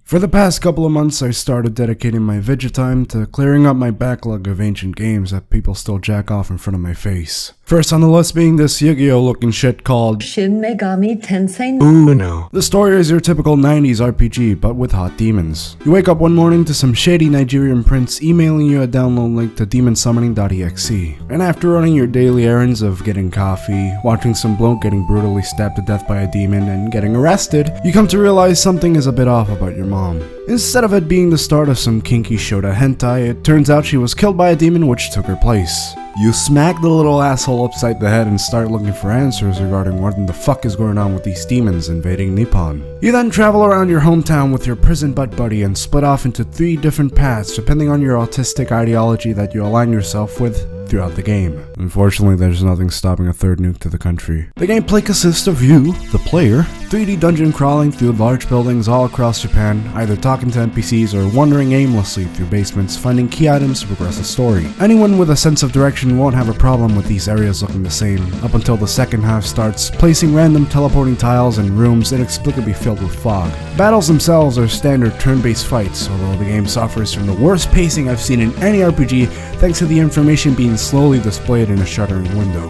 For the past couple of months, I started dedicating my video time to clearing up my backlog of ancient games that people still jack off in front of my face. First on the list being this Yu-Gi-Oh looking shit called Shin Megami Tensei. Ooh no. The story is your typical 90s RPG, but with hot demons. You wake up one morning to some shady Nigerian prince emailing you a download link to demonsummoning.exe. And after running your daily errands of getting coffee, watching some bloke getting brutally stabbed to death by a demon, and getting arrested, you come to realize something is a bit off about your mom. Instead of it being the start of some kinky shota hentai, it turns out she was killed by a demon which took her place. You smack the little asshole upside the head and start looking for answers regarding what in the fuck is going on with these demons invading Nippon. You then travel around your hometown with your prison butt buddy and split off into 3 different paths depending on your autistic ideology that you align yourself with throughout the game. Unfortunately, there's nothing stopping a third nuke to the country. The gameplay consists of you, the player, 3D dungeon crawling through large buildings all across Japan, either talking to NPCs or wandering aimlessly through basements, finding key items to progress the story. Anyone with a sense of direction won't have a problem with these areas looking the same, up until the second half starts placing random teleporting tiles in rooms inexplicably filled with fog. The battles themselves are standard turn-based fights, although the game suffers from the worst pacing I've seen in any RPG thanks to the information being slowly displayed in a shuttering window.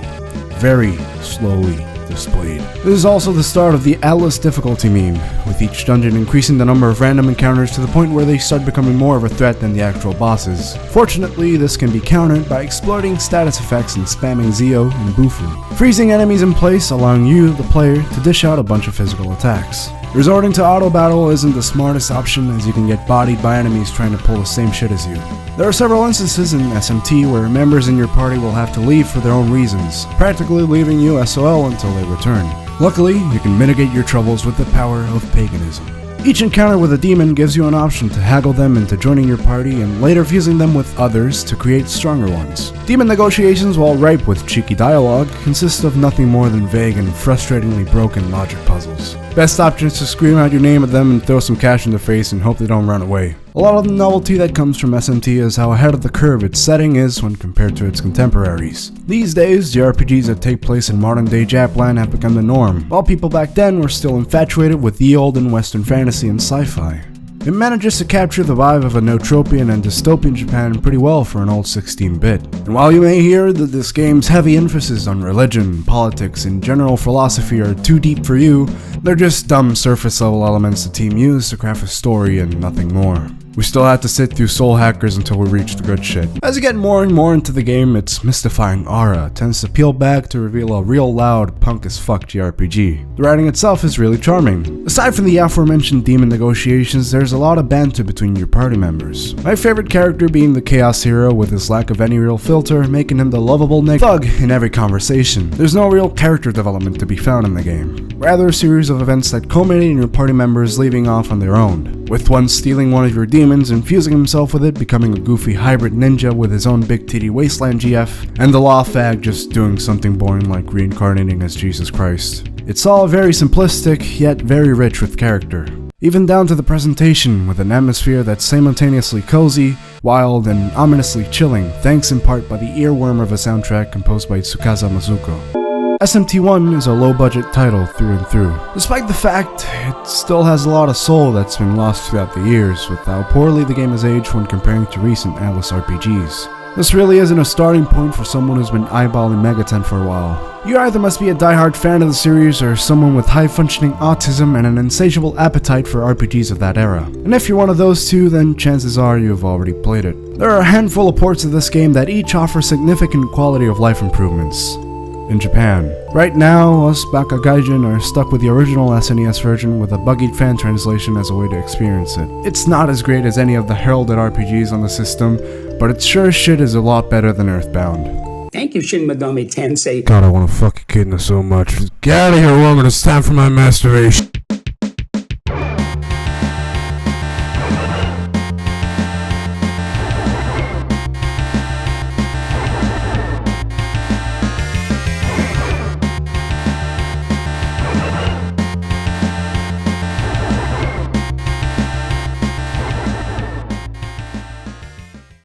Very slowly displayed. This is also the start of the Atlas difficulty meme, with each dungeon increasing the number of random encounters to the point where they start becoming more of a threat than the actual bosses. Fortunately, this can be countered by exploiting status effects and spamming Zio and Bufu, freezing enemies in place, allowing you, the player, to dish out a bunch of physical attacks. Resorting to auto battle isn't the smartest option, as you can get bodied by enemies trying to pull the same shit as you. There are several instances in SMT where members in your party will have to leave for their own reasons, practically leaving you SOL until they return. Luckily, you can mitigate your troubles with the power of paganism. Each encounter with a demon gives you an option to haggle them into joining your party and later fusing them with others to create stronger ones. Demon negotiations, while ripe with cheeky dialogue, consist of nothing more than vague and frustratingly broken logic puzzles. Best option is to scream out your name at them and throw some cash in their face and hope they don't run away. A lot of the novelty that comes from SMT is how ahead of the curve its setting is when compared to its contemporaries. These days, the RPGs that take place in modern day Japland have become the norm, while people back then were still infatuated with the olden Western fantasy and sci-fi. It manages to capture the vibe of a no-tropian and dystopian Japan pretty well for an old 16-bit. And while you may hear that this game's heavy emphasis on religion, politics, and general philosophy are too deep for you, they're just dumb surface-level elements the team used to craft a story and nothing more. We still had to sit through soul hackers until we reached the good shit. As you get more and more into the game, its mystifying aura tends to peel back to reveal a real loud, punk-as-fuck JRPG. The writing itself is really charming. Aside from the aforementioned demon negotiations, there's a lot of banter between your party members. My favorite character being the Chaos Hero, with his lack of any real filter, making him the lovable thug in every conversation. There's no real character development to be found in the game. Rather a series of events that culminate in your party members leaving off on their own, with one stealing one of your demons and fusing himself with it, becoming a goofy hybrid ninja with his own big titty wasteland GF, and the law fag just doing something boring like reincarnating as Jesus Christ. It's all very simplistic, yet very rich with character. Even down to the presentation, with an atmosphere that's simultaneously cozy, wild, and ominously chilling, thanks in part by the earworm of a soundtrack composed by Tsukasa Mizuko. SMT1 is a low-budget title through and through, despite the fact it still has a lot of soul that's been lost throughout the years with how poorly the game has aged when comparing to recent Atlas RPGs. This really isn't a starting point for someone who's been eyeballing Megaten for a while. You either must be a diehard fan of the series or someone with high-functioning autism and an insatiable appetite for RPGs of that era. And if you're one of those two, then chances are you've already played it. There are a handful of ports of this game that each offer significant quality of life improvements. In Japan. Right now, us Baka Gaijin are stuck with the original SNES version with a buggied fan translation as a way to experience it. It's not as great as any of the heralded RPGs on the system, but it sure as shit is a lot better than Earthbound. Thank you, Shin Megami Tensei. God, I wanna fuck Echidna so much. Get out of here, woman, it's time for my masturbation.